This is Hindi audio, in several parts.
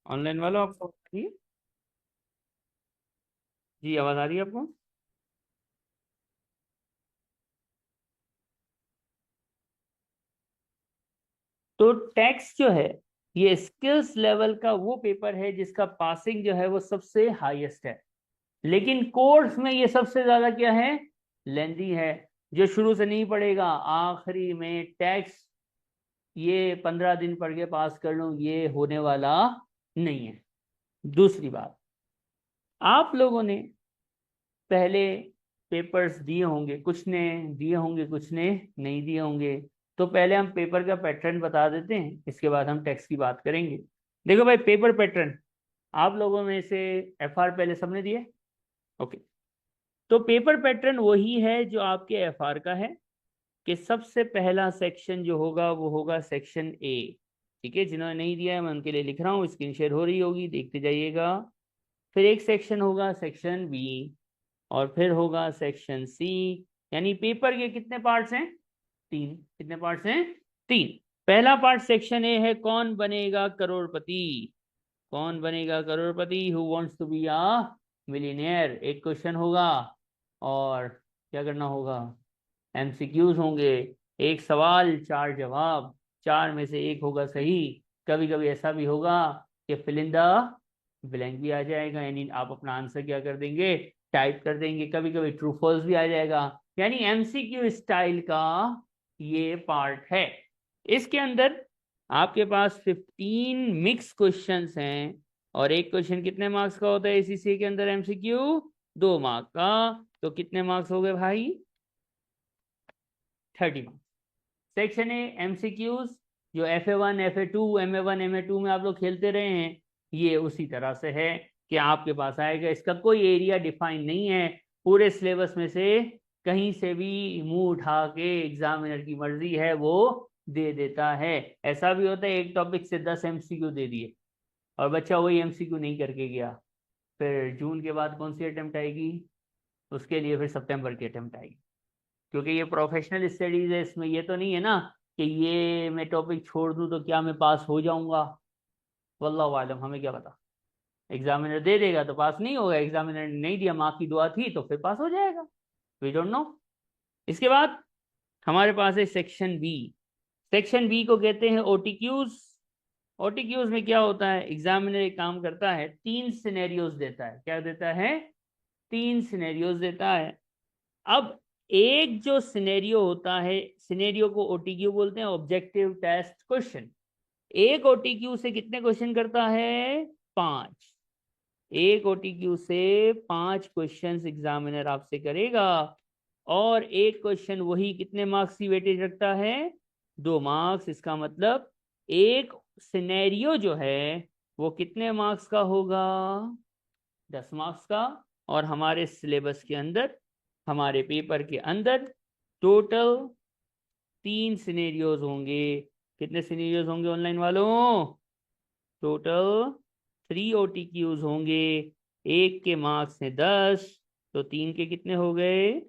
ऑनलाइन वालों आपको आवाज आ रही है? जी, आवाज आ रही है आपको? तो टैक्स जो है, ये स्किल्स लेवल का वो पेपर है जिसका पासिंग जो है वो सबसे हाईएस्ट है। लेकिन कोर्स में ये सबसे ज्यादा क्या है, लेंदी है। जो शुरू से नहीं पढ़ेगा, आखिरी में टैक्स ये 15 दिन पढ़ के पास कर लूं, ये होने वाला नहीं है। दूसरी बात, आप लोगों ने पहले पेपर्स दिए होंगे, कुछ ने दिए होंगे, कुछ ने नहीं दिए होंगे। तो पहले हम पेपर का पैटर्न बता देते हैं, इसके बाद हम टेक्स्ट की बात करेंगे। देखो भाई, पेपर पैटर्न आप लोगों में से एफआर पहले सबने दिए। ओके। तो पेपर पैटर्न वही है जो आपके एफआर का है, कि सबसे पहला सेक्शन जो होगा वो होगा सेक्शन ए। ठीक है, जिन्होंने नहीं दिया है मैं उनके लिए लिख रहा हूँ, स्क्रीन शेयर हो रही होगी, देखते जाइएगा। फिर एक सेक्शन होगा सेक्शन बी, और फिर होगा सेक्शन सी। यानी पेपर के कितने पार्ट्स हैं? तीन। कितने पार्ट्स हैं? तीन। पहला पार्ट सेक्शन ए है, कौन Banega Crorepati. Kaun Banega Crorepati, who wants to be a millionaire, एक क्वेश्चन होगा। और क्या करना होगा, एमसीक्यूज होंगे। एक सवाल चार जवाब, चार में से एक होगा सही। कभी कभी ऐसा भी होगा कि फिल इन द ब्लैंक भी आ जाएगा, यानी आप अपना आंसर क्या कर देंगे, टाइप कर देंगे। कभी कभी ट्रू फॉल्स भी आ जाएगा। यानी एमसीक्यू स्टाइल का ये पार्ट है। इसके अंदर आपके पास 15 मिक्स क्वेश्चंस हैं। और एक क्वेश्चन कितने मार्क्स का होता है एसीसी के अंदर, एमसीक्यू 2 मार्क का। तो कितने मार्क्स हो गए भाई? 30 मार्क्स। सेक्शन ए एमसीक्यूज, जो FA1 FA2 MA1 MA2 में आप लोग खेलते रहे हैं, ये उसी तरह से है कि आपके पास आएगा। इसका कोई एरिया डिफाइन नहीं है, पूरे सिलेबस में से कहीं से भी मुंह उठा के एग्जामिनर की मर्जी है वो दे देता है। ऐसा भी होता है एक टॉपिक से 10 MCQ दे दिए और बच्चा वही MCQ नहीं करके गया, फिर जून के बाद कौन सी अटेम्प्ट आएगी, उसके लिए फिर सितंबर की अटेम्प्ट आएगी। क्योंकि ये प्रोफेशनल स्टडीज है, इसमें ये तो नहीं है ना कि ये मैं टॉपिक छोड़ दूं तो क्या मैं पास हो जाऊंगा। वल्लाहु आलम, हमें क्या पता। एग्जामिनर दे देगा तो पास नहीं होगा, एग्जामिनर ने नहीं दिया, माँ की दुआ थी तो फिर पास हो जाएगा। We don't know. इसके बाद हमारे पास है सेक्शन बी। सेक्शन बी को कहते हैं ओटीक्यूज। ओटीक्यूज में क्या होता है, एग्जामिनर एक काम करता है, तीन सिनेरियोज देता है। क्या देता है? तीन सिनेरियोज देता है। अब एक जो सिनेरियो होता है, सिनेरियो को ओटीक्यू बोलते हैं, ऑब्जेक्टिव टेस्ट क्वेश्चन। एक ओटीक्यू से कितने क्वेश्चन करता है? 5। एक ओटीक्यू से 5 क्वेश्चन एग्जामिनर आपसे करेगा। और एक क्वेश्चन वही कितने मार्क्स की वेटेज रखता है? 2 मार्क्स। इसका मतलब एक सिनेरियो जो है वो कितने मार्क्स का होगा? 10 मार्क्स का। और हमारे सिलेबस के अंदर, हमारे पेपर के अंदर टोटल 3 सिनेरियोज होंगे। कितने सिनेरियोज होंगे ऑनलाइन वालों? टोटल 3 OTQs होंगे। एक के मार्क्स हैं 10, तो तीन के कितने हो गए?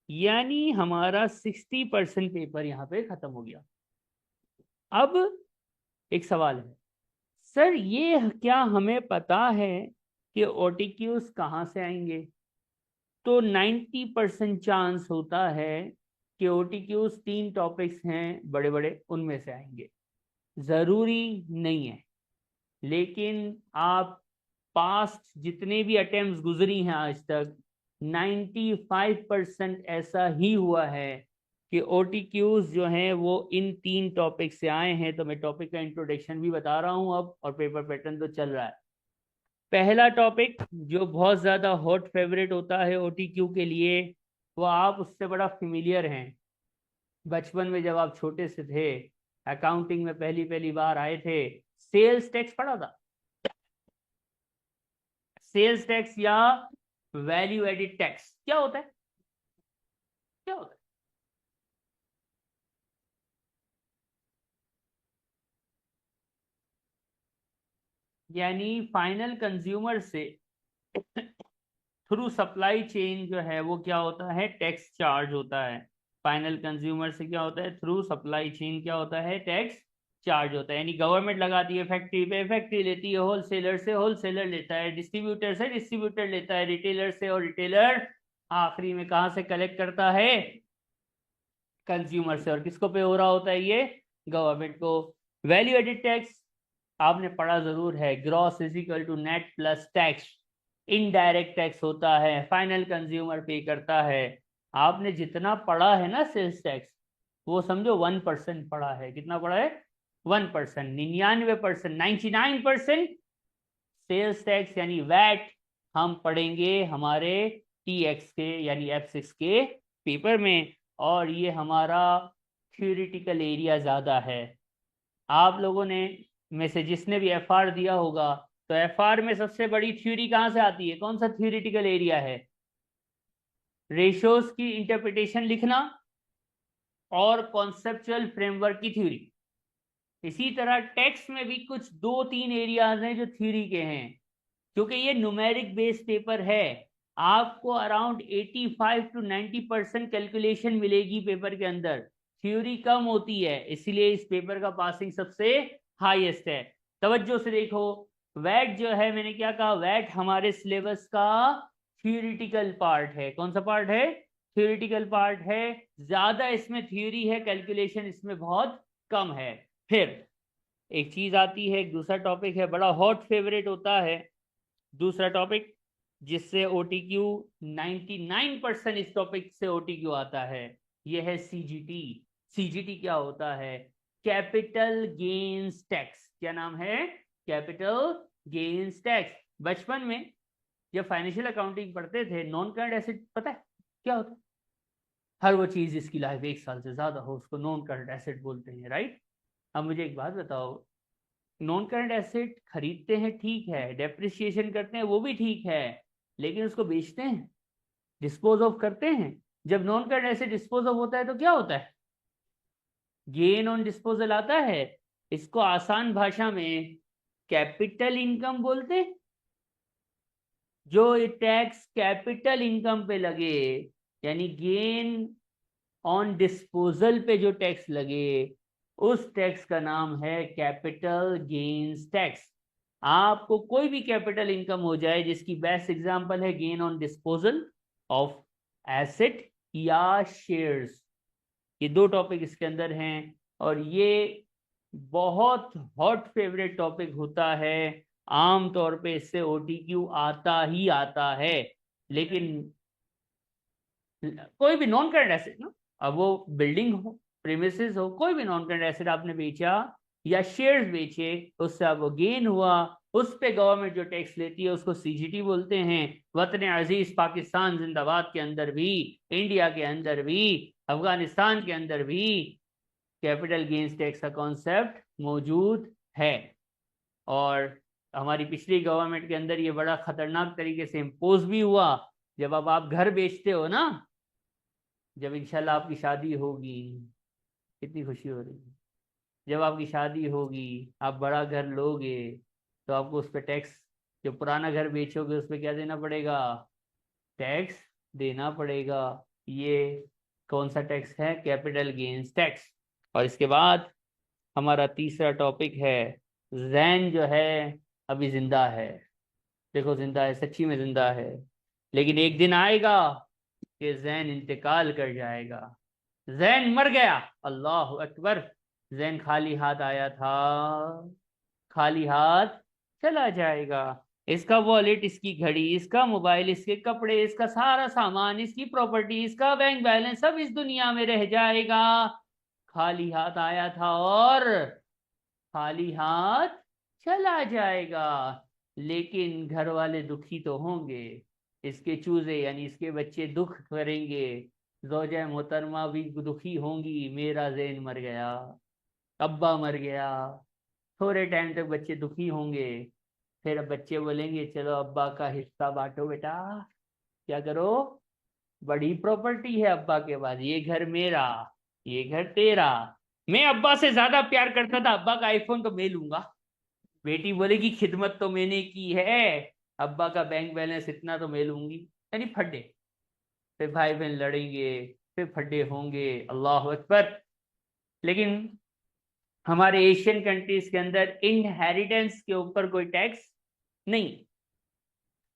यानी हमारा 60% पेपर यहाँ पे खत्म हो गया। अब एक सवाल है, सर ये क्या हमें पता है कि ओटीक्यूज कहाँ से आएंगे? तो 90% चांस होता है कि ओटीक्यूज 3 टॉपिक्स हैं बड़े बड़े, उनमें से आएंगे। जरूरी नहीं है, लेकिन आप पास्ट जितने भी अटेम्प्ट्स गुजरी हैं आज तक, 95% ऐसा ही हुआ है कि ओटीक्यूज जो हैं वो इन 3 टॉपिक से आए हैं। तो मैं टॉपिक का इंट्रोडक्शन भी बता रहा हूं अब, और पेपर पैटर्न तो चल रहा है। पहला टॉपिक जो बहुत ज्यादा हॉट फेवरेट होता है ओटीक्यू के लिए, वो आप उससे बड़ा फेमिलियर हैं। बचपन में जब आप छोटे से थे, अकाउंटिंग में पहली पहली बार आए थे, सेल्स टैक्स पढ़ा था। सेल्स टैक्स या वैल्यू एडिड टैक्स क्या होता है? क्या होता है? यानी फाइनल कंज्यूमर से थ्रू सप्लाई चेन जो है वो क्या होता है, टैक्स चार्ज होता है। फाइनल कंज्यूमर से क्या होता है, थ्रू सप्लाई चेन क्या होता है, टैक्स चार्ज होता है, यानी गवर्नमेंट लगाती है फैक्ट्री पे, फैक्ट्री लेती है होलसेलर से, होलसेलर लेता है डिस्ट्रीब्यूटर से, डिस्ट्रीब्यूटर लेता है रिटेलर से, और रिटेलर आखिरी में कहाँ से कलेक्ट करता है? कंज्यूमर से। और किसको पे हो रहा होता है ये? गवर्नमेंट को। वैल्यू एडेड टैक्स आपने पढ़ा जरूर है, gross is equal to net plus tax. Indirect tax होता है, फाइनल कंज्यूमर पे करता है। आपने जितना पढ़ा है ना सेल्स टैक्स, वो समझो 1% पढ़ा है। कितना पढ़ा है? 1%। 99%, 99% सेल्स टैक्स यानी वैट हम पढ़ेंगे हमारे TX के यानी F6 के पेपर में, और ये हमारा थ्योरेटिकल एरिया ज्यादा है। आप लोगों ने में से जिसने भी FR दिया होगा, तो FR में सबसे बड़ी थ्योरी कहाँ से आती है? कौन सा थ्योरेटिकल एरिया है? रेशोज की इंटरप्रिटेशन लिखना और कॉन्सेप्चुअल फ्रेमवर्क की थ्योरी। इसी तरह टेक्स्ट में भी कुछ 2-3 एरियाज हैं जो थ्योरी के हैं, क्योंकि ये न्यूमेरिक बेस्ड पेपर है। आपको अराउंड 85 to 90% कैलकुलेशन मिलेगी पेपर के अंदर, थ्योरी कम होती है, इसलिए इस पेपर का पासिंग सबसे हाईएस्ट है। तवज्जो से देखो, वैट जो है, मैंने क्या कहा, वैट हमारे सिलेबस का थ्योरेटिकल पार्ट है। कौन सा पार्ट है? थ्योरेटिकल पार्ट है। ज्यादा इसमें थ्योरी है, कैलकुलेशन इसमें बहुत कम है। फिर एक चीज आती है, एक दूसरा टॉपिक है, बड़ा हॉट फेवरेट होता है दूसरा टॉपिक, जिससे OTQ 99% इस टॉपिक से OTQ आता है। यह है CGT। CGT क्या होता है? Capital gains tax. क्या नाम है? Capital gains tax. बचपन में जब फाइनेंशियल अकाउंटिंग पढ़ते थे, नॉन करंट एसेट पता है क्या होता है? हर वो चीज जिसकी लाइफ 1 साल से ज्यादा हो उसको नॉन करंट एसेट बोलते हैं, राइट? अब मुझे एक बात बताओ, नॉन करंट एसेट खरीदते हैं ठीक है, डेप्रिसिएशन करते हैं वो भी ठीक है, लेकिन उसको बेचते हैं, डिस्पोज ऑफ करते हैं। जब non current asset dispose of होता है तो क्या होता है? गेन ऑन डिस्पोजल आता है। इसको आसान भाषा में कैपिटल इनकम बोलते हैं। जो टैक्स कैपिटल इनकम पे लगे, यानी गेन ऑन डिस्पोजल पे जो टैक्स लगे, उस टैक्स का नाम है कैपिटल गेन्स टैक्स। आपको कोई भी कैपिटल इनकम हो जाए, जिसकी बेस्ट एग्जांपल है gain on disposal of asset या शेयर्स, ये 2 टॉपिक इसके अंदर हैं। और ये बहुत हॉट फेवरेट टॉपिक होता है, आम तौर पे इससे OTQ आता ही आता है। लेकिन कोई भी नॉन करंट एसेट ना, अब वो बिल्डिंग हो, प्रीमिसेस हो, कोई भी नॉन करंट एसेट आपने बेचा या शेयर्स बेचे, उससे आपको गेन हुआ, उस पे गवर्नमेंट जो टैक्स लेती है उसको CGT बोलते हैं। वतन अजीज पाकिस्तान जिंदाबाद के अंदर भी, इंडिया के अंदर भी, अफगानिस्तान के अंदर भी कैपिटल गेन्स टैक्स का कॉन्सेप्ट मौजूद है। और हमारी पिछली गवर्नमेंट के अंदर ये बड़ा खतरनाक तरीके से इम्पोज भी हुआ। जब अब आप घर बेचते हो ना, जब इंशाल्लाह आपकी शादी होगी, कितनी खुशी हो रही है, जब आपकी शादी होगी, आप बड़ा घर लोगे, तो आपको उस पर टैक्स, जो पुराना घर बेचोगे उस पर क्या देना पड़ेगा? टैक्स देना पड़ेगा। ये कौन सा टैक्स है? Capital gains tax. और इसके बाद हमारा तीसरा टॉपिक है, जैन जो है अभी जिंदा है। देखो जिंदा है, सच्ची में जिंदा है, लेकिन एक दिन आएगा कि जैन इंतकाल कर जाएगा। जैन मर गया, अल्लाह अकबर। जैन खाली हाथ आया था, खाली हाथ चला जाएगा। इसका वॉलेट, इसकी घड़ी, इसका मोबाइल, इसके कपड़े, इसका सारा सामान, इसकी प्रॉपर्टी, इसका बैंक बैलेंस सब इस दुनिया में रह जाएगा। खाली हाथ आया था और खाली हाथ चला जाएगा। लेकिन घर वाले दुखी तो होंगे, इसके चूजे यानी इसके बच्चे दुख करेंगे, ज़ौजा मोहतरमा भी दुखी होंगी, मेरा ज़ैन मर गया, अब्बा मर गया। थोड़े टाइम तक बच्चे दुखी होंगे, फिर अब बच्चे बोलेंगे चलो अब्बा का हिस्सा बांटो बेटा, क्या करो, बड़ी प्रॉपर्टी है अब्बा के पास, ये घर मेरा, ये घर तेरा। मैं अब्बा से ज्यादा प्यार करता था, अब्बा का आईफोन तो मैं लूंगा। बेटी बोलेगी खिदमत तो मैंने की है, अब्बा का बैंक बैलेंस इतना तो मैं लूंगी। यानी फड्डे, फिर भाई बहन लड़ेंगे, फिर फड्डे होंगे, अल्लाह अकबर। लेकिन हमारे एशियन कंट्रीज के अंदर इनहेरिटेंस के ऊपर कोई टैक्स नहीं।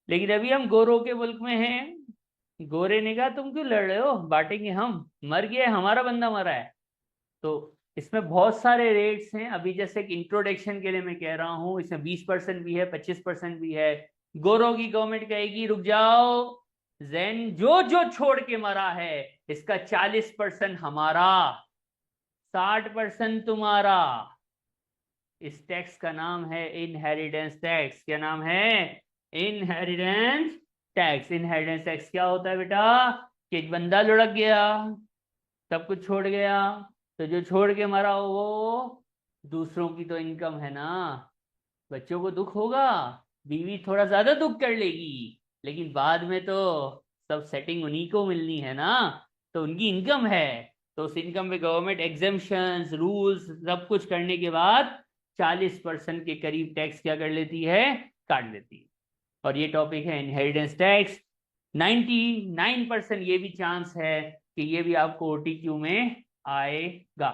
लेकिन अभी हम गोरों के मुल्क में हैं। गोरे ने कहा तुम क्यों लड़ रहे हो, बांटेंगे हम, मर गया है, हमारा बंदा मरा है। तो इसमें बहुत सारे रेट्स हैं। अभी जैसे एक इंट्रोडक्शन के लिए मैं कह रहा हूं, इसमें 20% भी है, 25% भी है। गोरों की गवर्नमेंट कहेगी रुक जाओ, जैन जो जो छोड़ के मरा है इसका 40% हमारा, 60% तुम्हारा। इस टैक्स का नाम है इनहेरिटेंस टैक्स। क्या नाम है? Inheritance tax. इनहेरिटेंस टैक्स क्या होता है बेटा? कि एक बंदा लुढ़क गया, सब कुछ छोड़ गया, तो जो छोड़ के मरा हो वो दूसरों की तो इनकम है ना। बच्चों को दुख होगा, बीवी थोड़ा ज्यादा दुख कर लेगी, लेकिन बाद में तो सब सेटिंग उन्हीं को मिलनी है ना, तो उनकी इनकम है। तो उस इनकम पे गवर्नमेंट एग्जेम्पशंस रूल्स सब कुछ करने के बाद 40% के करीब टैक्स क्या कर लेती है? काट लेती है। और ये टॉपिक है इनहेरिटेंस टैक्स। 99% ये भी चांस है कि ये भी आपको ओटीक्यू में आएगा।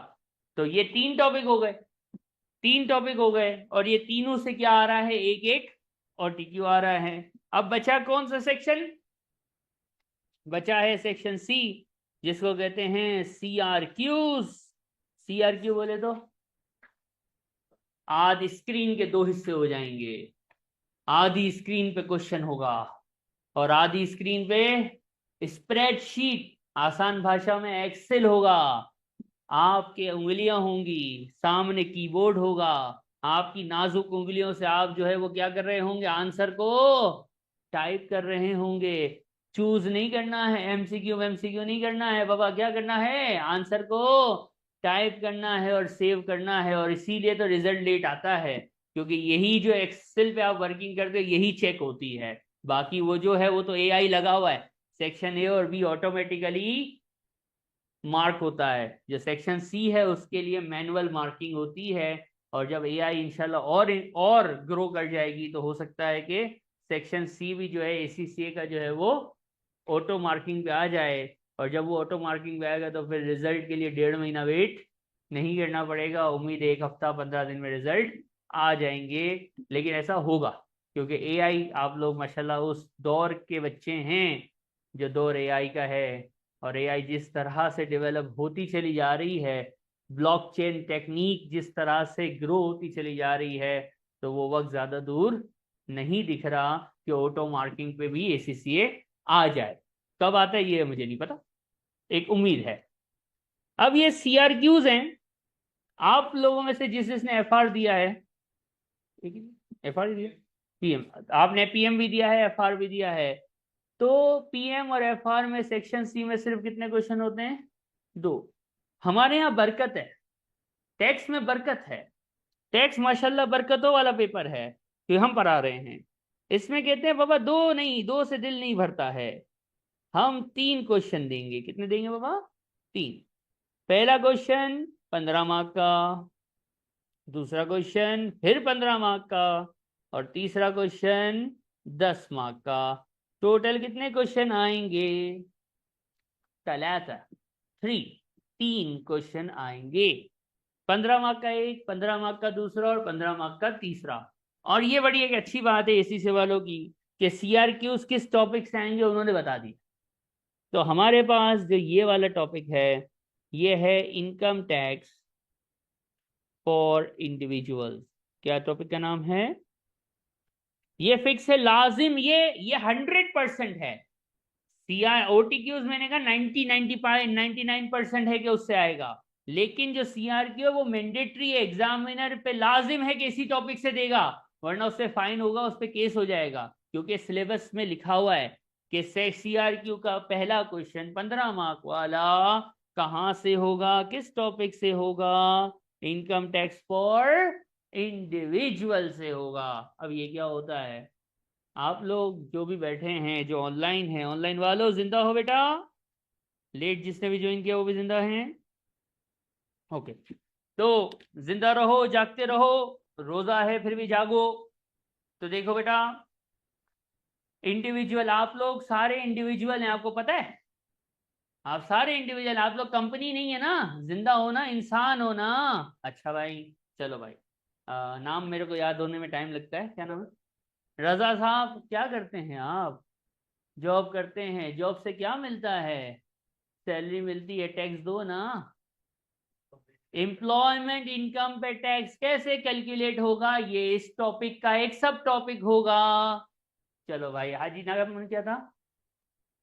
तो ये 3 टॉपिक हो गए, 3 टॉपिक हो गए, और ये तीनों से क्या आ रहा है? एक एक ओटीक्यू आ रहा है। अब बचा कौन सा सेक्शन? बचा है सेक्शन सी, जिसको कहते हैं CRQs। CRQ बोले तो आधी स्क्रीन के 2 हिस्से हो जाएंगे। आधी स्क्रीन पे क्वेश्चन होगा और आधी स्क्रीन पे स्प्रेडशीट, आसान भाषा में एक्सेल होगा। आपके उंगलियां होंगी, सामने कीबोर्ड होगा, आपकी नाजुक उंगलियों से आप जो है वो क्या कर रहे होंगे? आंसर को टाइप कर रहे होंगे। चूज नहीं करना है, एमसीक्यू एमसीक्यू नहीं करना है बाबा, क्या करना है? आंसर को टाइप करना है और सेव करना है। और इसीलिए तो रिजल्ट लेट आता है, क्योंकि यही जो एक्सेल पे आप वर्किंग करते हो यही चेक होती है। बाकी वो जो है वो तो एआई लगा हुआ है, सेक्शन ए और बी ऑटोमेटिकली मार्क होता है। जो सेक्शन सी है उसके लिए मैनुअल मार्किंग होती है। और जब एआई इंशाल्लाह और ग्रो कर जाएगी तो हो सकता है कि सेक्शन सी भी जो है एसीसीए का जो है वो ऑटो मार्किंग पे आ जाए। और जब वो ऑटो मार्किंग पे आएगा तो फिर रिजल्ट के लिए 1.5 महीना वेट नहीं करना पड़ेगा। उम्मीद है 1 हफ्ता 15 दिन में रिजल्ट आ जाएंगे। लेकिन ऐसा होगा क्योंकि एआई, आप लोग माशाल्लाह उस दौर के बच्चे हैं जो दौर एआई का है। और एआई जिस तरह से डेवलप होती चली जा रही है, ब्लॉकचेन टेक्निक जिस तरह से ग्रो होती चली जा रही है, तो वो वक्त ज्यादा दूर नहीं दिख रहा कि ऑटो मार्किंग पे भी एसीसीए आ जाए। कब आता है ये मुझे नहीं पता, एक उम्मीद है। अब ये सीआरक्यूज हैं। आप लोगों में से जिस जिसने एफआर दिया है, एफआर दिया, पीएम, आपने पीएम भी दिया है, एफआर भी दिया है। तो पीएम और एफआर में सेक्शन सी में सिर्फ कितने क्वेश्चन होते हैं? 2। हमारे यहाँ बरकत है, टैक्स में बरकत है। टैक्स माशाल्लाह बरकतों वाला पेपर है कि हम पढ़ा रहे हैं। इसमें कहते हैं बाबा 2 नहीं, 2 से दिल नहीं भरता है, हम 3 क्वेश्चन देंगे। कितने देंगे बाबा? 3। पहला क्वेश्चन 15 मार्क का, दूसरा क्वेश्चन फिर 15 मार्क का, और तीसरा क्वेश्चन 10 मार्क का। टोटल कितने क्वेश्चन आएंगे? 3 आएंगे। 15 मार्क का एक, 15 मार्क का दूसरा और 15 मार्क का तीसरा। और ये बड़ी एक अच्छी बात है एसी से वालों की कि सीआरक्यूज किस टॉपिक से आएंगे उन्होंने बता दी। तो हमारे पास जो ये वाला टॉपिक है ये है इनकम टैक्स फॉर इंडिविजुअल्स। क्या टॉपिक का नाम है? ये फिक्स है, लाजिम, ये 100% है। सीआर ओटीक्यूज मैंने कहा 90-95-99% है कि उससे आएगा। लेकिन जो सीआरक्यू है वो मैंडेटरी है, एग्जामिनर पे लाजिम है कि इसी टॉपिक से देगा, वरना उससे फाइन होगा, उस पर केस हो जाएगा। क्योंकि सिलेबस में लिखा हुआ है कि सीआरक्यू का पहला क्वेश्चन 15 मार्क वाला कहाँ से होगा, किस टॉपिक से होगा? इनकम टैक्स फॉर इंडिविजुअल से होगा। अब ये क्या होता है? आप लोग जो भी बैठे हैं, जो ऑनलाइन हैं, ऑनलाइन वालों जिंदा हो बेटा? लेट जिसने भी ज्वाइन किया वो भी जिंदा हैं? ओके, तो जिंदा रहो, जागते रहो, रोजा है फिर भी जागो। तो देखो बेटा, इंडिविजुअल, आप लोग सारे इंडिविजुअल हैं, आपको पता है? आप सारे इंडिविजुअल, आप लोग कंपनी नहीं है ना, जिंदा हो ना, इंसान हो ना। अच्छा भाई, चलो भाई, नाम मेरे को याद होने में टाइम लगता है, क्या नाम है? रजा साहब, क्या करते हैं आप? जॉब करते हैं, जॉब से क्या मिलता है? सैलरी मिलती है, टैक्स दो ना। एम्प्लॉयमेंट इनकम पे टैक्स कैसे कैलकुलेट होगा, ये इस टॉपिक का एक सब टॉपिक होगा। चलो भाई, हाजी नागम ने क्या था?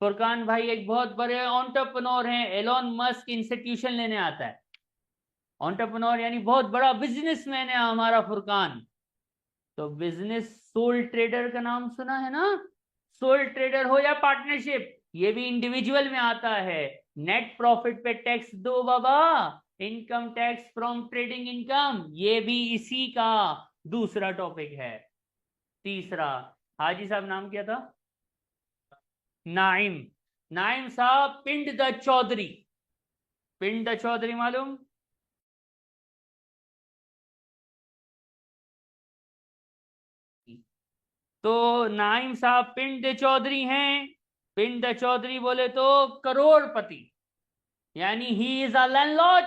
फुरकान भाई एक बहुत बड़े एंटरप्रेन्योर हैं, एलोन मस्क इंस्टीट्यूशन लेने आता है। एंटरप्रेन्योर यानी बहुत बड़ा बिजनेसमैन है हमारा फुरकान। तो बिजनेस, सोल ट्रेडर का नाम सुना है ना? सोल ट्रेडर हो या पार्टनरशिप, ये भी इंडिविजुअल में आता है। नेट प्रॉफिट पे टैक्स दो बाबा। Income tax from trading income, ये भी इसी का दूसरा टॉपिक है। तीसरा, हाजी साहब नाम क्या था? नाइम। नाइम साहब पिंड द चौधरी। पिंड द चौधरी मालूम? तो नाइम साहब पिंड द चौधरी हैं। पिंड द चौधरी बोले तो करोड़पति, यानी he is a landlord.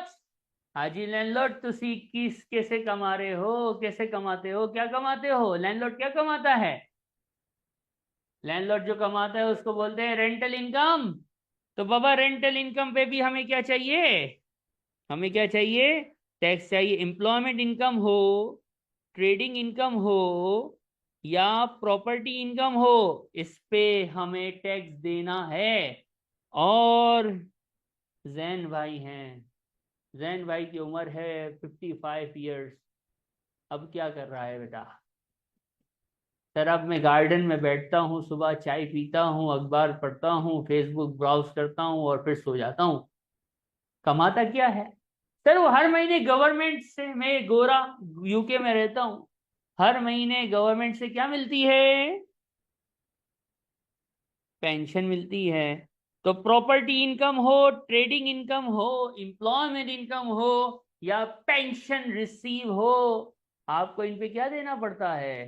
Haji landlord, तुसी किस कैसे कमा रहे हो, कैसे कमाते हो, क्या कमाते हो? लैंडलॉर्ड क्या कमाता है? लैंडलॉर्ड जो कमाता है उसको बोलते हैं रेंटल इनकम। तो बाबा रेंटल इनकम पे भी हमें क्या चाहिए? हमें क्या चाहिए? टैक्स चाहिए। एम्प्लॉयमेंट इनकम हो, ट्रेडिंग इनकम हो, या प्रॉपर्टी इनकम हो, इस पे हमें टैक्स देना है। और जैन भाई हैं, जैन भाई की उम्र है 55 ईयर्स। अब क्या कर रहा है बेटा? सर अब मैं गार्डन में बैठता हूँ, सुबह चाय पीता हूँ, अखबार पढ़ता हूँ, फेसबुक ब्राउज करता हूँ और फिर सो जाता हूँ। कमाता क्या है? सर वो हर महीने गवर्नमेंट से, मैं गोरा यूके में रहता हूँ, हर महीने गवर्नमेंट से क्या मिलती है? पेंशन मिलती है। तो प्रॉपर्टी इनकम हो, ट्रेडिंग इनकम हो, एम्प्लॉयमेंट इनकम हो, या पेंशन रिसीव हो, आपको इन पे क्या देना पड़ता है?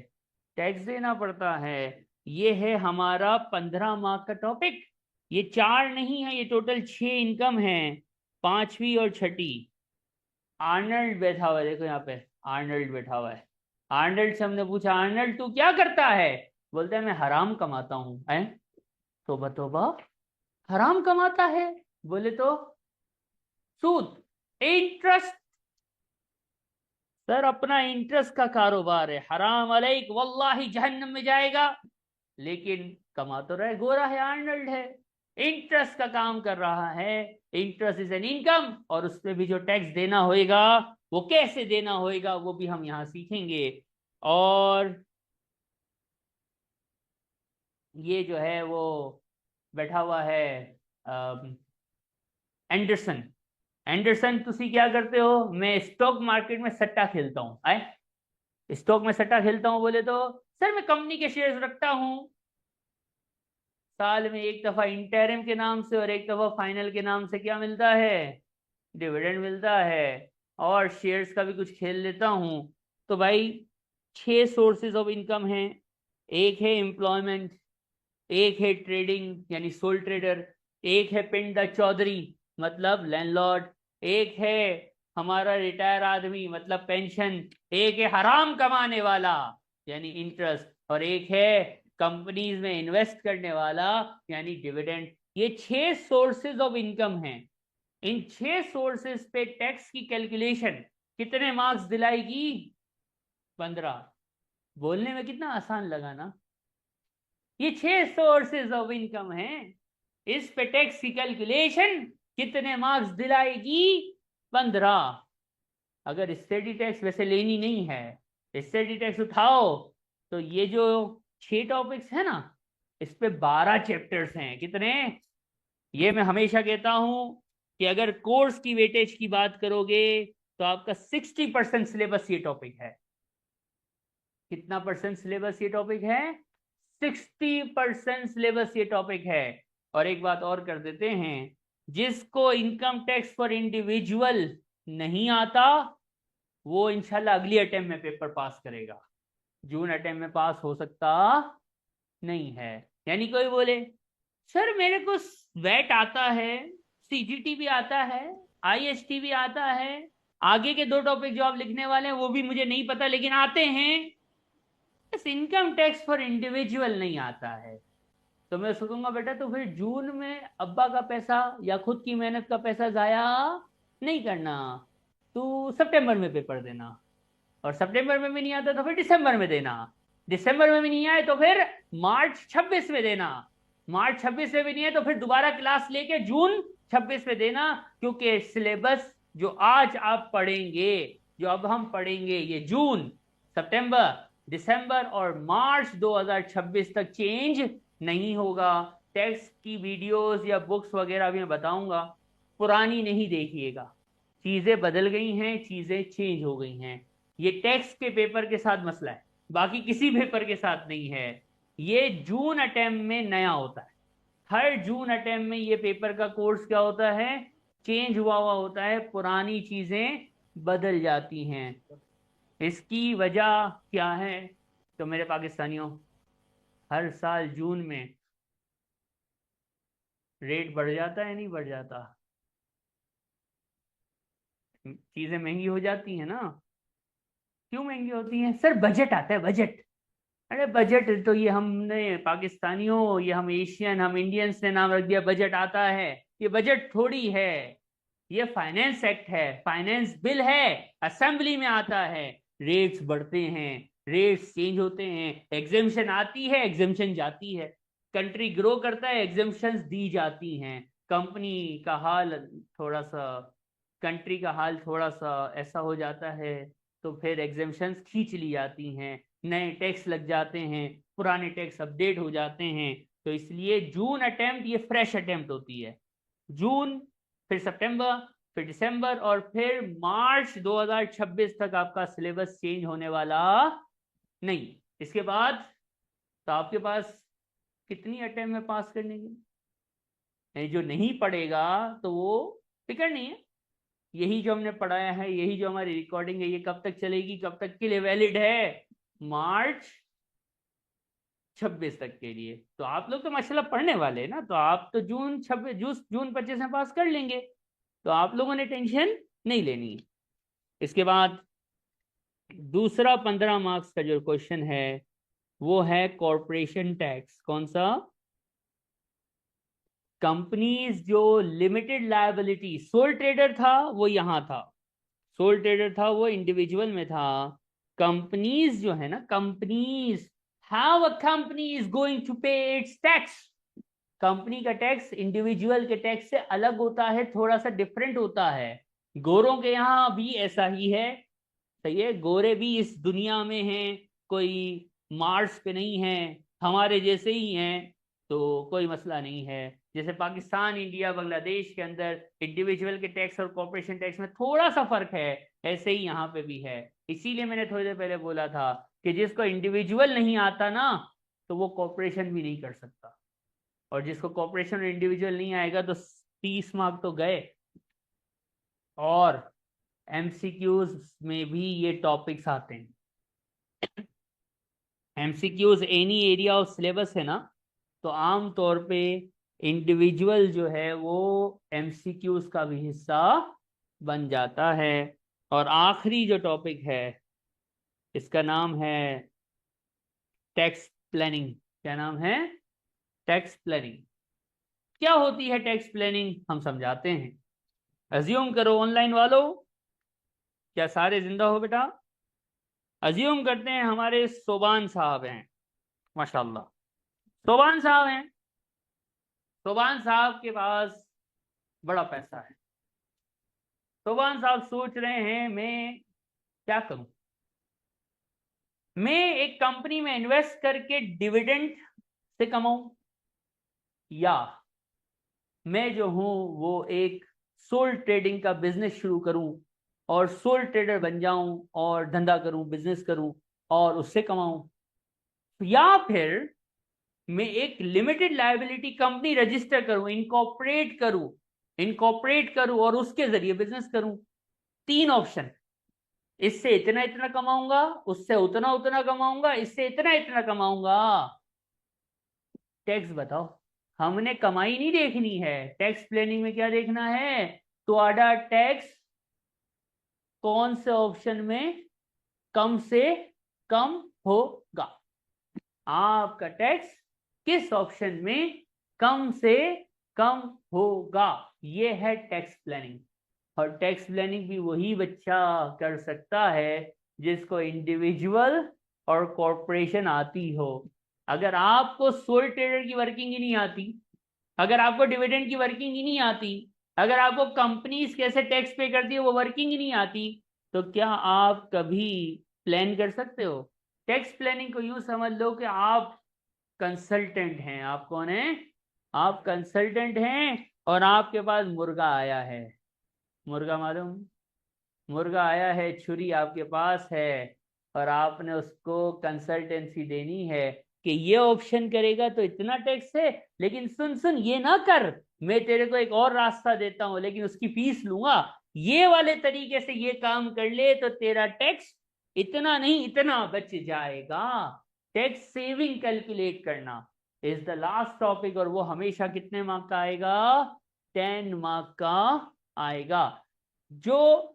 टैक्स देना पड़ता है। ये है हमारा 15 मार्क का टॉपिक। ये चार नहीं है, ये टोटल 6 इनकम है, पांचवी और छठी। आर्नल्ड बैठा हुआ है, देखो यहाँ पे आर्नल्ड बैठा हुआ है। आर्नल्ड से हमने पूछा, आर्नल्ड तू क्या करता है? बोलता है मैं हराम कमाता हूँ। है? तोबा तोबा, हराम कमाता है? बोले तो सूद, इंटरेस्ट। सर अपना इंटरेस्ट का कारोबार है, हराम अलैक वल्लाही जहन्नम में जाएगा। लेकिन कमा तो रहे, गोरा है, आर्नल्ड है, इंटरेस्ट का काम कर रहा है। इंटरेस्ट इज एन इनकम, और उस पर भी जो टैक्स देना होगा, वो कैसे देना होगा वो भी हम यहाँ सीखेंगे। और ये जो है वो बैठा हुआ है एंडरसन। एंडरसन, तुसी क्या करते हो? मैं स्टॉक मार्केट में सट्टा खेलता हूँ। आए, स्टॉक में सट्टा खेलता हूँ बोले तो सर मैं कंपनी के शेयर्स रखता हूँ, साल में एक दफा इंटरिम के नाम से और एक दफा फाइनल के नाम से क्या मिलता है? डिविडेंड मिलता है। और शेयर्स का भी कुछ खेल लेता हूँ। तो भाई 6 सोर्सेज ऑफ इनकम हैं। एक है एम्प्लॉयमेंट, एक है ट्रेडिंग यानी सोल ट्रेडर, एक है पिंड द चौधरी मतलब लैंडलॉर्ड, एक है हमारा रिटायर आदमी मतलब पेंशन, एक है हराम कमाने वाला यानी इंटरेस्ट, और एक है कंपनीज में इन्वेस्ट करने वाला यानी डिविडेंड। ये 6 सोर्सेज ऑफ इनकम हैं। इन 6 सोर्सेज पे टैक्स की कैलकुलेशन कितने मार्क्स दिलाएगी? 15। बोलने में कितना आसान लगा ना? ये 6 सोर्सेज ऑफ इनकम हैं, इस पे टैक्स की कैलकुलेशन कितने मार्क्स दिलाएगी? 15। अगर स्टेडी टैक्स वैसे लेनी नहीं है, स्टेडी टैक्स उठाओ, तो ये जो 6 टॉपिक्स है ना, इस पे 12 चैप्टर्स हैं। कितने? ये मैं हमेशा कहता हूं कि अगर कोर्स की वेटेज की बात करोगे तो आपका 60% सिलेबस ये टॉपिक है। कितना परसेंट सिलेबस ये टॉपिक है? 60% सिलेबस ये टॉपिक है। और एक बात और कर देते हैं, जिसको इनकम टैक्स फॉर इंडिविजुअल नहीं आता, वो इंशाल्लाह अगली अटेम्प्ट में पेपर पास करेगा। जून अटेम्प्ट में पास हो सकता नहीं है। यानी कोई बोले सर मेरे को वैट आता है, सीजीटी भी आता है, आईएसटी भी आता है, आगे के 2 टॉपिक जो आप लिखने वाले हैं वो भी मुझे नहीं पता लेकिन आते हैं। बस इनकम टैक्स फॉर इंडिविजुअल नहीं आता है। तो मैं सोचूंगा बेटा तो फिर जून में अब्बा का पैसा या खुद की मेहनत का पैसा जाया नहीं करना, तू सितंबर में पेपर देना, और सितंबर में भी नहीं आता तो फिर दिसंबर में देना, दिसंबर में भी नहीं आए तो फिर मार्च 26 में देना, मार्च 26 में भी नहीं है तो फिर दोबारा क्लास लेके जून 26 में देना। क्योंकि सिलेबस जो आज आप पढ़ेंगे, जो अब हम पढ़ेंगे, ये जून, सितंबर, दिसंबर और मार्च 2026 तक चेंज नहीं होगा। टेक्स्ट की वीडियोस या बुक्स वगैरह भी मैं बताऊंगा, पुरानी नहीं देखिएगा, चीजें बदल गई हैं, चीजें चेंज हो गई हैं। ये टेक्स्ट के पेपर के साथ मसला है, बाकी किसी पेपर के साथ नहीं है। ये जून अटेम्प्ट में नया होता है, हर जून अटेम्प्ट में ये पेपर का कोर्स क्या होता है, चेंज हुआ होता है, पुरानी चीजें बदल जाती हैं। इसकी वजह क्या है? तो मेरे पाकिस्तानियों, हर साल जून में रेट बढ़ जाता है, नहीं बढ़ जाता? चीजें महंगी हो जाती हैं ना। क्यों महंगी होती हैं सर? बजट आता है, बजट। अरे बजट तो ये हमने पाकिस्तानियों, ये हम एशियन, हम इंडियंस ने नाम रख दिया बजट आता है। ये बजट थोड़ी है, ये फाइनेंस एक्ट है, फाइनेंस बिल है, असेंबली में आता है। रेट्स बढ़ते हैं, रेट्स चेंज होते हैं, एग्जेम्पशन आती है, एग्जेम्पशन जाती है, कंट्री ग्रो करता है, एग्जेम्पशंस दी जाती हैं। कंपनी का हाल थोड़ा सा, कंट्री का हाल थोड़ा सा ऐसा हो जाता है तो फिर एग्जेम्पशंस खींच ली जाती हैं, नए टैक्स लग जाते हैं, पुराने टैक्स अपडेट हो जाते हैं। तो इसलिए जून अटेम्प्ट ये फ्रेश अटेम्प्ट होती है। जून, फिर सितंबर, फिर दिसंबर और फिर मार्च 2026 तक आपका सिलेबस चेंज होने वाला नहीं। इसके बाद तो आपके पास कितनी अटेम्प्ट में पास करने की? जो नहीं पढ़ेगा तो वो फिक्र नहीं है, यही जो हमने पढ़ाया है, यही जो हमारी रिकॉर्डिंग है, ये कब तक चलेगी, कब तक के लिए वैलिड है? मार्च 26 तक के लिए। तो आप लोग तो माशाल्लाह पढ़ने वाले हैं ना, तो आप तो जून 25 में पास कर लेंगे, तो आप लोगों ने टेंशन नहीं लेनी है। इसके बाद दूसरा 15 मार्क्स का जो क्वेश्चन है वो है कॉरपोरेशन टैक्स। कौन सा? कंपनीज जो लिमिटेड लायबिलिटी, सोल ट्रेडर था वो यहाँ था, सोल ट्रेडर था वो इंडिविजुअल में था। कंपनीज जो है ना, companies, how a company is going to pay its tax. Company का टैक्स इंडिविजुअल के टैक्स से अलग होता है, थोड़ा सा डिफरेंट होता है। गोरों के यहाँ भी ऐसा ही है, सही है, गोरे भी इस दुनिया में हैं, कोई मार्स पे नहीं है, हमारे जैसे ही हैं, तो कोई मसला नहीं है। जैसे पाकिस्तान, इंडिया, बांग्लादेश के अंदर इंडिविजुअल के टैक्स और कॉर्पोरेशन टैक्स में थोड़ा सा फर्क है, ऐसे ही यहाँ पे भी है। इसीलिए मैंने थोड़ी देर पहले बोला था कि जिसको इंडिविजुअल नहीं आता ना, तो वो कॉर्पोरेशन भी नहीं कर सकता, और जिसको कॉर्पोरेशन और इंडिविजुअल नहीं आएगा तो 30 मार्क तो गए। और एमसीक्यूज में भी ये टॉपिक्स आते हैं। MCQs any area of syllabus है ना, तो आम तौर पे इंडिविजुअल जो है वो एमसीक्यूज का भी हिस्सा बन जाता है। और आखिरी जो टॉपिक है इसका नाम है टैक्स प्लानिंग। क्या नाम है? Tax planning. क्या होती है टैक्स प्लानिंग, हम समझाते हैं। अज्यूम करो ऑनलाइन वालों, क्या सारे जिंदा हो बेटा? अज्यूम करते हैं हमारे सोबान साहब हैं, माशाल्लाह सोबान साहब हैं। सोबान साहब के पास बड़ा पैसा है। सोबान साहब सोच रहे हैं मैं क्या करूं, मैं एक कंपनी में इन्वेस्ट करके डिविडेंड से कमाऊं, या मैं जो हूं वो एक सोल ट्रेडिंग का बिजनेस शुरू करूं और सोल ट्रेडर बन जाऊं और धंधा करूं, बिजनेस करूं और उससे कमाऊं, या फिर मैं एक लिमिटेड लायबिलिटी कंपनी रजिस्टर करूं, इनकॉर्पोरेट करूं और उसके जरिए बिजनेस करूं। 3 ऑप्शन, इससे इतना इतना कमाऊंगा, उससे उतना उतना कमाऊंगा, इससे इतना इतना कमाऊंगा। टैक्स बताओ, हमने कमाई नहीं देखनी है, टैक्स प्लानिंग में क्या देखना है, तुम्हारा टैक्स कौन से ऑप्शन में कम से कम होगा, आपका टैक्स किस ऑप्शन में कम से कम होगा, ये है टैक्स प्लानिंग। और टैक्स प्लानिंग भी वही बच्चा कर सकता है जिसको इंडिविजुअल और कॉरपोरेशन आती हो। अगर आपको सोल ट्रेडर की वर्किंग ही नहीं आती, अगर आपको डिविडेंड की वर्किंग ही नहीं आती, अगर आपको कंपनीज कैसे टैक्स पे करती है वो वर्किंग ही नहीं आती, तो क्या आप कभी प्लान कर सकते हो? टैक्स प्लानिंग को यूं समझ लो कि आप कंसल्टेंट हैं। आप कौन हैं? आप कंसल्टेंट हैं और आपके पास मुर्गा आया है। मुर्गा मालूम? मुर्गा आया है, छुरी आपके पास है और आपने उसको कंसल्टेंसी देनी है कि ये ऑप्शन करेगा तो इतना टैक्स है, लेकिन सुन सुन ये ना कर, मैं तेरे को एक और रास्ता देता हूं लेकिन उसकी फीस लूंगा, ये वाले तरीके से ये काम कर ले तो तेरा टैक्स इतना नहीं इतना बच जाएगा। टैक्स सेविंग कैलकुलेट करना इज द लास्ट टॉपिक, और वो हमेशा कितने मार्क का आएगा? 10 मार्क का आएगा। जो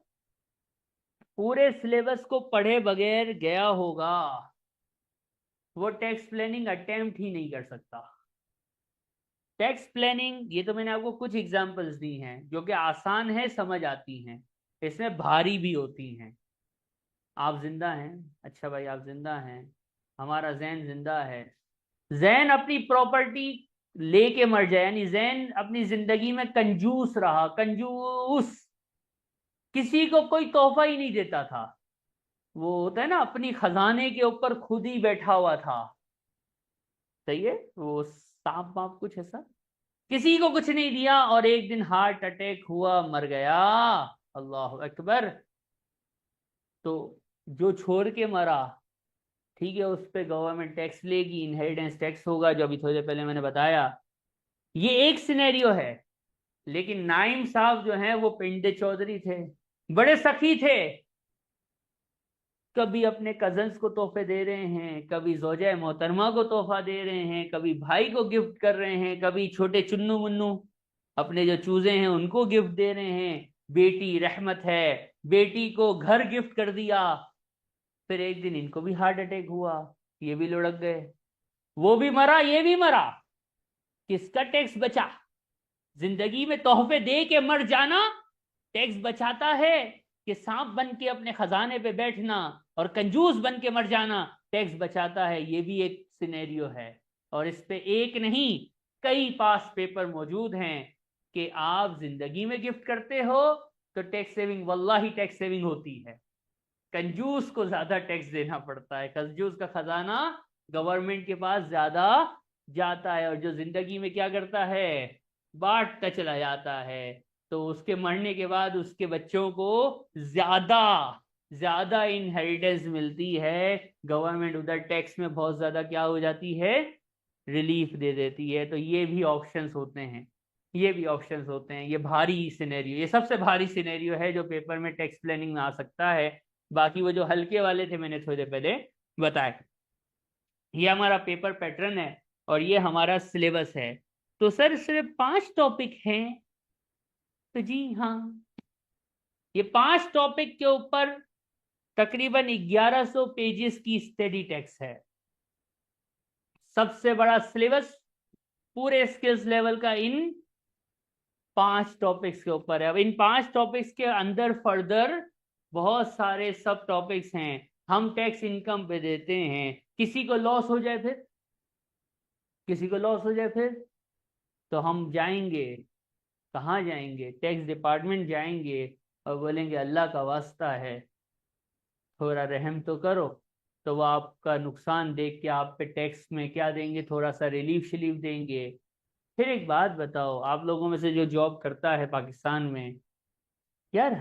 पूरे सिलेबस को पढ़े बगैर गया होगा वो टैक्स प्लानिंग अटेम्प्ट ही नहीं कर सकता। टैक्स प्लानिंग, ये तो मैंने आपको कुछ एग्जांपल्स दी हैं जो कि आसान है, समझ आती हैं, इसमें भारी भी होती हैं। आप जिंदा हैं? अच्छा भाई आप जिंदा हैं, हमारा जैन जिंदा है। जैन अपनी प्रॉपर्टी लेके मर जाए, यानी जैन अपनी जिंदगी में कंजूस रहा, कंजूस, किसी को कोई तोहफा ही नहीं देता था, वो होता है ना अपनी खजाने के ऊपर खुद ही बैठा हुआ था, सही है, वो सांप वाप कुछ ऐसा, किसी को कुछ नहीं दिया और एक दिन हार्ट अटैक हुआ, मर गया। अल्लाह अकबर। तो जो छोड़ के मरा, ठीक है, उस पे गवर्नमेंट टैक्स लेगी, इनहेरिटेंस टैक्स होगा जो अभी थोड़ी देर पहले मैंने बताया। ये एक सिनेरियो है। लेकिन नाइम साहब जो हैं वो पिंडे चौधरी थे, बड़े सखी थे, कभी अपने कजन्स को तोहफे दे रहे हैं, कभी जोजा मोहतरमा को तोहफा दे रहे हैं, कभी भाई को गिफ्ट कर रहे हैं, कभी छोटे चुन्नू मुन्नू अपने जो चूजे हैं उनको गिफ्ट दे रहे हैं। बेटी रहमत है, बेटी को घर गिफ्ट कर दिया। फिर एक दिन इनको भी हार्ट अटैक हुआ, ये भी लुढ़क गए, वो भी मरा, ये भी मरा। किसका टैक्स बचा? जिंदगी में तोहफे दे के मर जाना टैक्स बचाता है, कि सांप बन के अपने खजाने पे बैठना और कंजूस बन के मर जाना टैक्स बचाता है? ये भी एक सिनेरियो है। और इस पे एक नहीं कई पास पेपर मौजूद हैं कि आप जिंदगी में गिफ्ट करते हो तो टैक्स सेविंग, वल्लाही टैक्स सेविंग होती है। कंजूस को ज्यादा टैक्स देना पड़ता है, कंजूस का खजाना गवर्नमेंट के पास ज्यादा जाता है, और जो जिंदगी में क्या करता है, बांटता चला जाता है, तो उसके मरने के बाद उसके बच्चों को ज्यादा ज्यादा इनहेरिटेंस मिलती है। गवर्नमेंट उधर टैक्स में बहुत ज्यादा क्या हो जाती है, रिलीफ दे देती है। तो ये भी ऑप्शंस होते हैं, ये भी ऑप्शंस होते हैं। ये भारी सिनेरियो, ये सबसे भारी सिनेरियो है जो पेपर में टैक्स प्लानिंग में आ सकता है। बाकी वो जो हल्के वाले थे मैंने थोड़ी देर पहले बताए। ये हमारा पेपर पैटर्न है और ये हमारा सिलेबस है। तो सर सिर्फ 5 टॉपिक हैं? तो जी हाँ, ये 5 टॉपिक के ऊपर तकरीबन 1100 पेजेस की स्टडी टेक्स्ट है। सबसे बड़ा सिलेबस पूरे स्किल्स लेवल का इन 5 टॉपिक्स के ऊपर है। अब इन 5 टॉपिक्स के अंदर फर्दर बहुत सारे सब टॉपिक्स हैं। हम टैक्स इनकम पे देते हैं, किसी को लॉस हो जाए फिर, किसी को लॉस हो जाए फिर तो हम जाएंगे, कहाँ जाएंगे? टैक्स डिपार्टमेंट जाएंगे और बोलेंगे अल्लाह का वास्ता है थोड़ा रहम तो करो, तो वो आपका नुकसान देख के आप पे टैक्स में क्या देंगे, थोड़ा सा रिलीफ शलीफ देंगे। फिर एक बात बताओ, आप लोगों में से जो जॉब करता है पाकिस्तान में, यार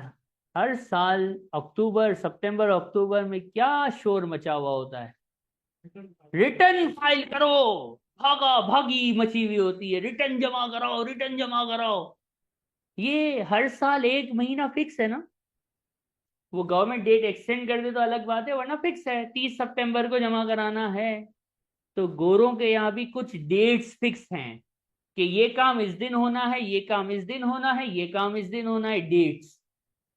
हर साल अक्टूबर सितंबर अक्टूबर में क्या शोर मचा हुआ होता है, रिटर्न फाइल करो, भागा भागी मची हुई होती है, रिटर्न जमा कराओ, रिटर्न जमा कराओ। ये हर साल एक महीना फिक्स है ना, वो गवर्नमेंट डेट एक्सटेंड कर दे तो अलग बात है, वरना फिक्स है 30 सितंबर को जमा कराना है। तो गोरों के यहाँ भी कुछ डेट्स फिक्स हैं, कि ये काम इस दिन होना है, ये काम इस दिन होना है, ये काम इस दिन होना है, डेट्स,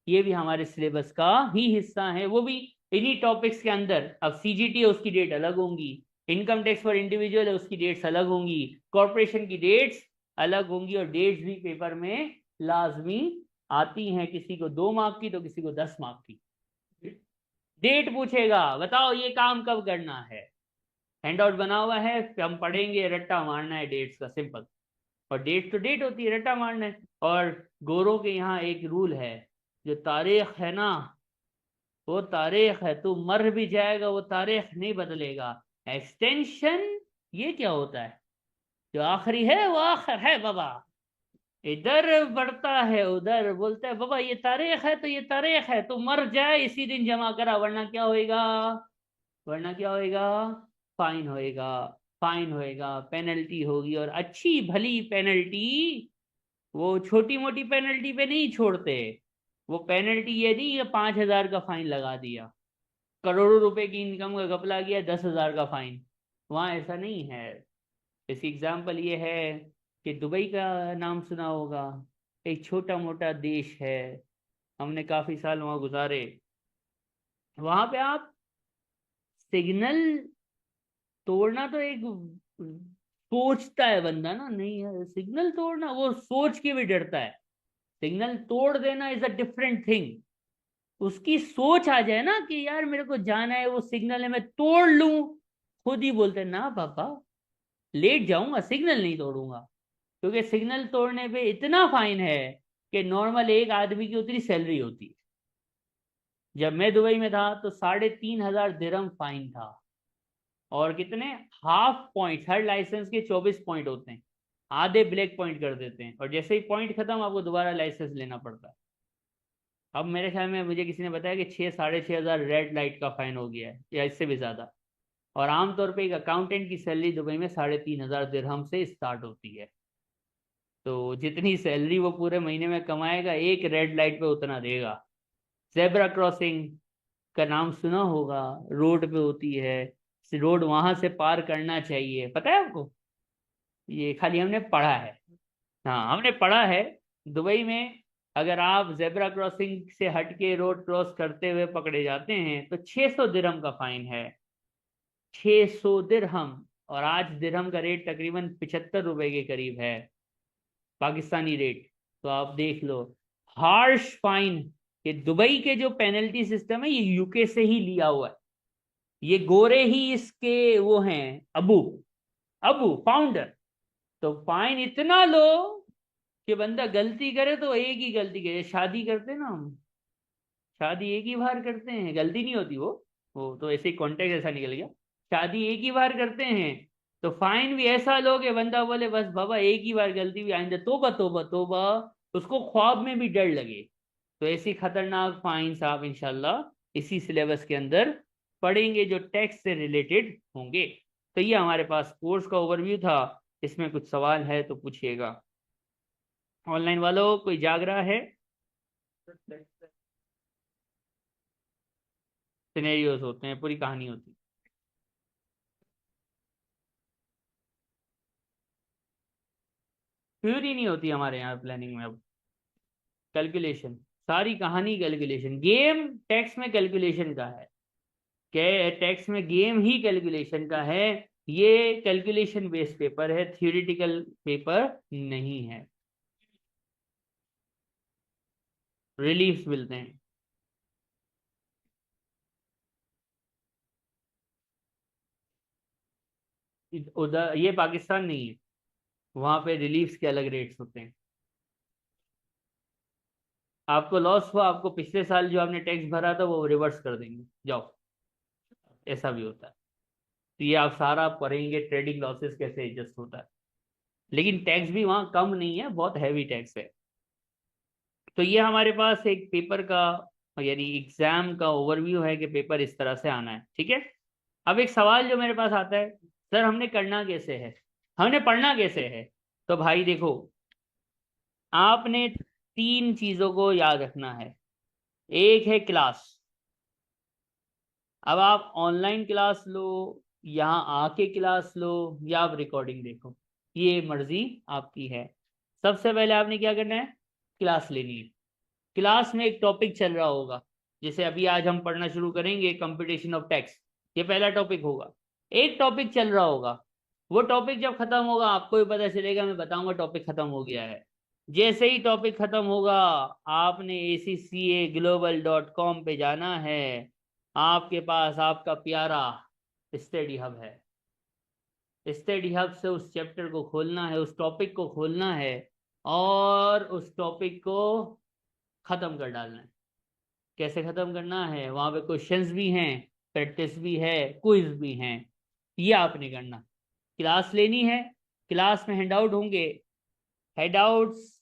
ये भी हमारे सिलेबस का ही हिस्सा है, वो भी इन्हीं टॉपिक्स के अंदर। अब सीजीटी है उसकी डेट अलग होंगी, इनकम टैक्स फॉर इंडिविजुअल है उसकी डेट्स अलग होंगी, कॉर्पोरेशन की डेट्स अलग होंगी, और डेट्स भी पेपर में लाजमी आती हैं, किसी को 2 मार्क की तो किसी को 10 मार्क की। डेट पूछेगा, बताओ ये काम कब करना है, हैंड आउट बना हुआ है, हम पढ़ेंगे, रट्टा मारना है डेट्स का, सिंपल। और डेट तो डेट होती है, रट्टा मारना है। और गोरों के यहाँ एक रूल है, जो तारीख है ना वो तारीख है, तू मर भी जाएगा वो तारीख नहीं बदलेगा। एक्सटेंशन ये क्या होता है, जो आखिरी है वो आखिर है बाबा, इधर बढ़ता है उधर बोलता है बाबा ये तारीख है तो ये तारीख है, तो मर जाए इसी दिन जमा करा, वरना क्या होएगा, वरना क्या होएगा, फाइन होएगा, फाइन होएगा, पेनल्टी होगी, और अच्छी भली पेनल्टी। वो छोटी मोटी पेनल्टी पे नहीं छोड़ते, वो पेनल्टी ये नहीं कि 5,000 का फाइन लगा दिया, करोड़ों रुपए की इनकम का घपला किया, 10,000 का फाइन, वहां ऐसा नहीं है। इसकी एग्जाम्पल ये है कि दुबई का नाम सुना होगा, एक छोटा मोटा देश है, हमने काफी साल वहां गुजारे। वहां पे आप सिग्नल तोड़ना तो एक सोचता है बंदा ना, नहीं है सिग्नल तोड़ना, वो सोच के भी डरता है। सिग्नल तोड़ देना इज अ डिफरेंट थिंग, उसकी सोच आ जाए ना कि यार मेरे को जाना है, वो सिग्नल है मैं तोड़ लूं, खुद ही बोलते हैं ना पापा लेट जाऊंगा, सिग्नल नहीं तोड़ूंगा। क्योंकि सिग्नल तोड़ने पे इतना फाइन है कि नॉर्मल एक आदमी की उतनी सैलरी होती है। जब मैं दुबई में था तो 3,500 फाइन था, और कितने, हाफ पॉइंट, हर लाइसेंस के 24 पॉइंट होते हैं, आधे ब्लैक पॉइंट कर देते हैं, और जैसे ही पॉइंट खत्म आपको दोबारा लाइसेंस लेना पड़ता है। अब मेरे ख्याल में मुझे किसी ने बताया कि 6-6,500 रेड लाइट का फाइन हो गया है, या इससे भी ज्यादा। और आमतौर पे एक अकाउंटेंट की सैलरी दुबई में 3,500 दिरहम से स्टार्ट होती है। तो जितनी सैलरी वो पूरे महीने में कमाएगा, एक रेड लाइट पे उतना देगा। जेब्रा क्रॉसिंग का नाम सुना होगा, रोड पे होती है, रोड वहां से पार करना चाहिए, पता है आपको, ये खाली हमने पढ़ा है। हाँ हमने पढ़ा है। दुबई में अगर आप जेब्रा क्रॉसिंग से हट के रोड क्रॉस करते हुए पकड़े जाते हैं तो 600 दिरहम का फाइन है, 600 दिरहम। और आज दिरहम का रेट तकरीबन 75 रुपए के करीब है, पाकिस्तानी रेट। तो आप देख लो, हार्श फाइन। ये दुबई के जो पेनल्टी सिस्टम है ये यूके से ही लिया हुआ है, ये गोरे ही इसके वो हैं, अबू, अबू फाउंडर। तो फाइन इतना लो कि बंदा गलती करे तो एक ही गलती करे, शादी करते ना हम, शादी एक ही बार करते हैं, गलती नहीं होती वो तो ऐसे ही कॉन्टेक्ट ऐसा निकल गया, शादी एक ही बार करते हैं। तो फाइन भी ऐसा लो कि बंदा बोले बस बाबा एक ही बार गलती भी आइंदा तोबा तोबा तोबा, उसको ख्वाब में भी डर लगे। तो ऐसी खतरनाक फाइन्स आप इंशाल्लाह इसी सिलेबस के अंदर पढ़ेंगे जो टैक्स से रिलेटेड होंगे। तो ये हमारे पास कोर्स का ओवरव्यू था, इसमें कुछ सवाल है तो पूछिएगा। ऑनलाइन वालों कोई जाग रहा है, सिनेरियोज होते हैं, पूरी कहानी होती है। थ्योरी नहीं होती हमारे यहाँ प्लानिंग में, अब कैलकुलेशन, सारी कहानी कैलकुलेशन, गेम टैक्स में कैलकुलेशन का है, के टैक्स में गेम ही कैलकुलेशन का है। ये कैलकुलेशन बेस्ड पेपर है, थियोरिटिकल पेपर नहीं है। रिलीफ्स मिलते हैं, उधर ये पाकिस्तान नहीं है, वहां पे रिलीफ्स के अलग रेट्स होते हैं। आपको लॉस हुआ, आपको पिछले साल जो आपने टैक्स भरा था वो रिवर्स कर देंगे, जाओ, ऐसा भी होता है। तो ये आप सारा पढ़ेंगे, ट्रेडिंग लॉसेस कैसे एडजस्ट होता है। लेकिन टैक्स भी वहाँ कम नहीं है, बहुत हैवी टैक्स है। तो ये हमारे पास एक पेपर का यानी एग्जाम का ओवरव्यू है कि पेपर इस तरह से आना है, ठीक है। अब एक सवाल जो मेरे पास आता है, सर हमने करना कैसे है, हमने पढ़ना कैसे है। तो भाई देखो, आपने 3 चीजों को याद रखना है। एक है क्लास, अब आप ऑनलाइन क्लास लो, यहाँ आके क्लास लो, या आप रिकॉर्डिंग देखो, ये मर्जी आपकी है। सबसे पहले आपने क्या करना है, क्लास लेनी है। क्लास में एक टॉपिक चल रहा होगा, जैसे अभी आज हम पढ़ना शुरू करेंगे कंपटीशन ऑफ टेक्स्ट, ये पहला टॉपिक होगा। एक टॉपिक चल रहा होगा, वो टॉपिक जब खत्म होगा आपको भी पता चलेगा, मैं बताऊंगा टॉपिक खत्म हो गया है। जैसे ही टॉपिक खत्म होगा आपने ACCAglobal.com पे जाना है। आपके पास आपका प्यारा स्टडी हब है। स्टडी हब से उस चैप्टर को खोलना है, उस टॉपिक को खोलना है और उस टॉपिक को खत्म कर डालना है। कैसे खत्म करना है, वहां पे क्वेश्चंस भी हैं, प्रैक्टिस भी है, क्विज भी हैं। ये आपने करना। क्लास लेनी है, क्लास में हैंडआउट होंगे, हैंडआउट्स,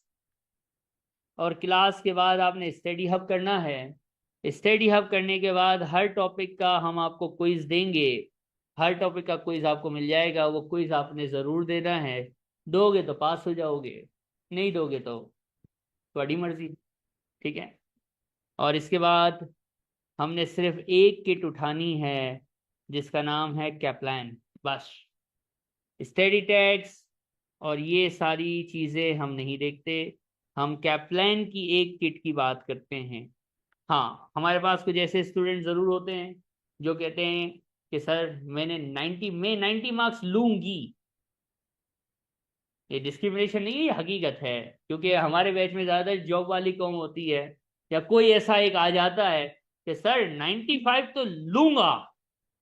और क्लास के बाद आपने स्टडी हब करना है। स्टडी हब करने के बाद हर टॉपिक का हम आपको क्विज देंगे। हर टॉपिक का क्विज आपको मिल जाएगा, वो क्विज आपने ज़रूर देना है। दोगे तो पास हो जाओगे, नहीं दोगे तो ਤੁਹਾਡੀ मर्जी। ठीक है। और इसके बाद हमने सिर्फ एक किट उठानी है जिसका नाम है कैप्लान, बस। स्टडी टैग्स और ये सारी चीज़ें हम नहीं देखते, हम कैप्लान की एक किट की बात करते हैं। हाँ, हमारे पास कुछ ऐसे स्टूडेंट ज़रूर होते हैं जो कहते हैं कि सर मैंने 90 मार्क्स लूंगी। ये डिस्क्रिमिनेशन नहीं है, ये हकीकत है। क्योंकि हमारे बैच में ज़्यादातर जॉब वाली कौम होती है, या कोई ऐसा एक आ जाता है कि सर 95 तो लूंगा।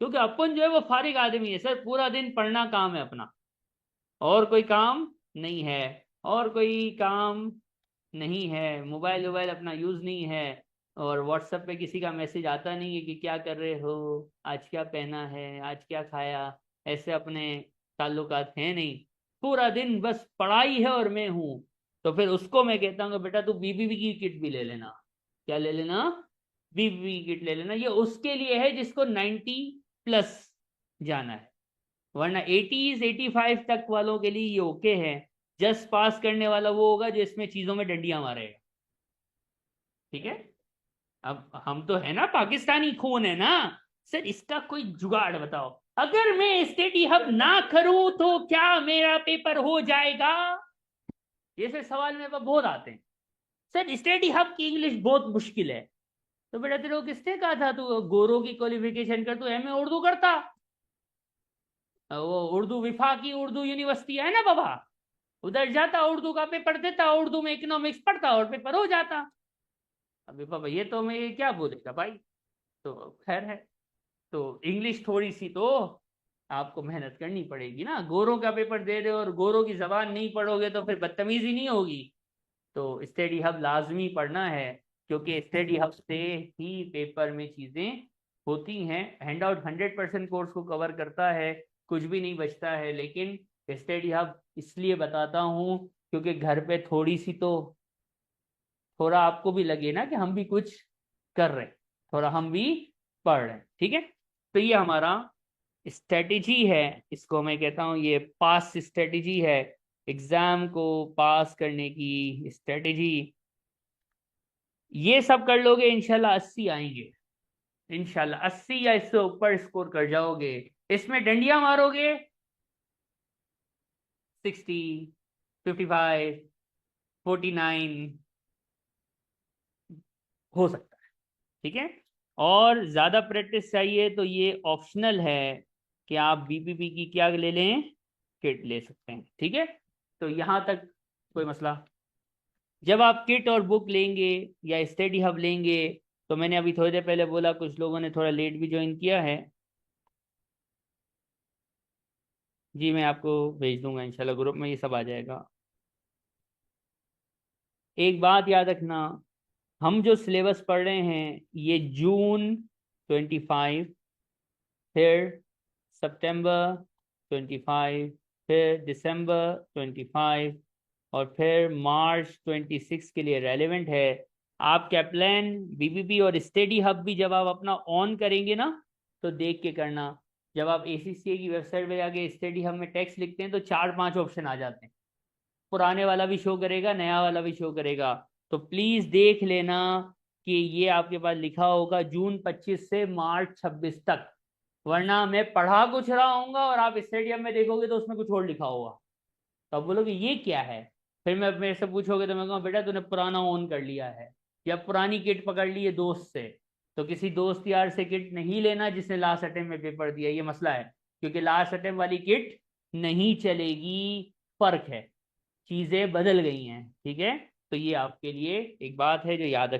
क्योंकि अपन जो है वो फारिग आदमी है सर, पूरा दिन पढ़ना काम है अपना, और कोई काम नहीं है, और कोई काम नहीं है, मोबाइल वोबाइल अपना यूज़ नहीं है, और व्हाट्सएप पे किसी का मैसेज आता नहीं है कि क्या कर रहे हो, आज क्या पहना है, आज क्या खाया, ऐसे अपने ताल्लुकात हैं नहीं। पूरा दिन बस पढ़ाई है और मैं हूँ। तो फिर उसको मैं कहता हूँ कि बेटा तू बीबीबी की किट भी ले लेना। क्या ले लेना, बीबीबी की किट ले लेना। ये उसके लिए है जिसको 90+ जाना है, वरना 80s 85 तक वालों के लिए ये ओके है। जस्ट पास करने वाला वो होगा जो इसमें चीजों में डंडियां मारेगा। ठीक है। अब हम तो है ना, पाकिस्तानी खून है ना सर, इसका कोई जुगाड़ बताओ। अगर मैं स्टडी हब ना करूं तो क्या मेरा पेपर हो जाएगा? जैसे सवाल मेरे पास बहुत आते हैं, सर स्टडी हब की इंग्लिश बहुत मुश्किल है। तो बेटा तेरे को किसने कहा था तू गोरों की क्वालिफिकेशन कर, तू MA उर्दू करता। वो उर्दू विफाकी उर्दू यूनिवर्सिटी है ना बाबा, उधर जाता, उर्दू का पेपर देता, उर्दू में इकोनॉमिक्स पढ़ता और पेपर हो जाता। अभी पापा ये तो मैं क्या बोलेगा भाई। तो खैर है, तो इंग्लिश थोड़ी सी तो आपको मेहनत करनी पड़ेगी ना। गोरों का पेपर दे रहे हो और गोरों की जबान नहीं पढ़ोगे तो फिर बदतमीजी नहीं होगी। तो स्टडी हब लाजमी पढ़ना है, क्योंकि स्टडी हब से ही पेपर में चीज़ें होती हैं। हैंडआउट 100% कोर्स को कवर करता है, कुछ भी नहीं बचता है। लेकिन स्टडी हब इसलिए बताता हूँ क्योंकि घर पे थोड़ी सी तो, थोड़ा आपको भी लगे ना कि हम भी कुछ कर रहे हैं, थोड़ा हम भी पढ़ रहे हैं। ठीक है। तो ये हमारा स्ट्रेटेजी है, इसको मैं कहता हूँ ये पास स्ट्रेटेजी है, एग्जाम को पास करने की स्ट्रेटेजी। ये सब कर लोगे इंशाल्लाह 80 आएंगे, इंशाल्लाह 80 या इससे ऊपर स्कोर कर जाओगे। इसमें डंडियां मारोगे 60, 55, 49 हो सकता है। ठीक है। और ज्यादा प्रैक्टिस चाहिए तो ये ऑप्शनल है कि आप बीपीपी की क्या ले लें, किट ले सकते हैं। ठीक है। तो यहां तक कोई मसला। जब आप किट और बुक लेंगे या स्टडी हब लेंगे, तो मैंने अभी थोड़ी देर पहले बोला कुछ लोगों ने थोड़ा लेट भी ज्वाइन किया है। जी मैं आपको भेज दूंगा इंशाल्लाह, ग्रुप में ये सब आ जाएगा। एक बात याद रखना, हम जो सिलेबस पढ़ रहे हैं ये जून 25, फिर सितंबर 25, फिर दिसंबर 25, और फिर मार्च 26 के लिए रेलेवेंट है। आप कैप्लान, बीबीबी और स्टडी हब भी जब आप अपना ऑन करेंगे ना तो देख के करना। जब आप ACCA की वेबसाइट पे जाके स्टडी हब में टेक्स्ट लिखते हैं तो 4-5 ऑप्शन आ जाते हैं, पुराने वाला भी शो करेगा, नया वाला भी शो करेगा। तो प्लीज देख लेना कि ये आपके पास लिखा होगा जून 25 से मार्च 26 तक, वरना मैं पढ़ा कुछ रहा हूँ और आप स्टेडियम में देखोगे तो उसमें कुछ और लिखा होगा। तो आप बोलोगे ये क्या है, फिर मैं मेरे से पूछोगे तो मैं कहूँ बेटा तूने पुराना ऑन कर लिया है, या पुरानी किट पकड़ ली है दोस्त से। तो किसी दोस्त यार से किट नहीं लेना जिसने लास्ट अटेम्प्ट में पेपर दिया, ये मसला है, क्योंकि लास्ट अटेम्प्ट वाली किट नहीं चलेगी। फर्क है, चीजें बदल गई हैं, ठीक है। तो ये आपके लिए एक बात है जो याद रख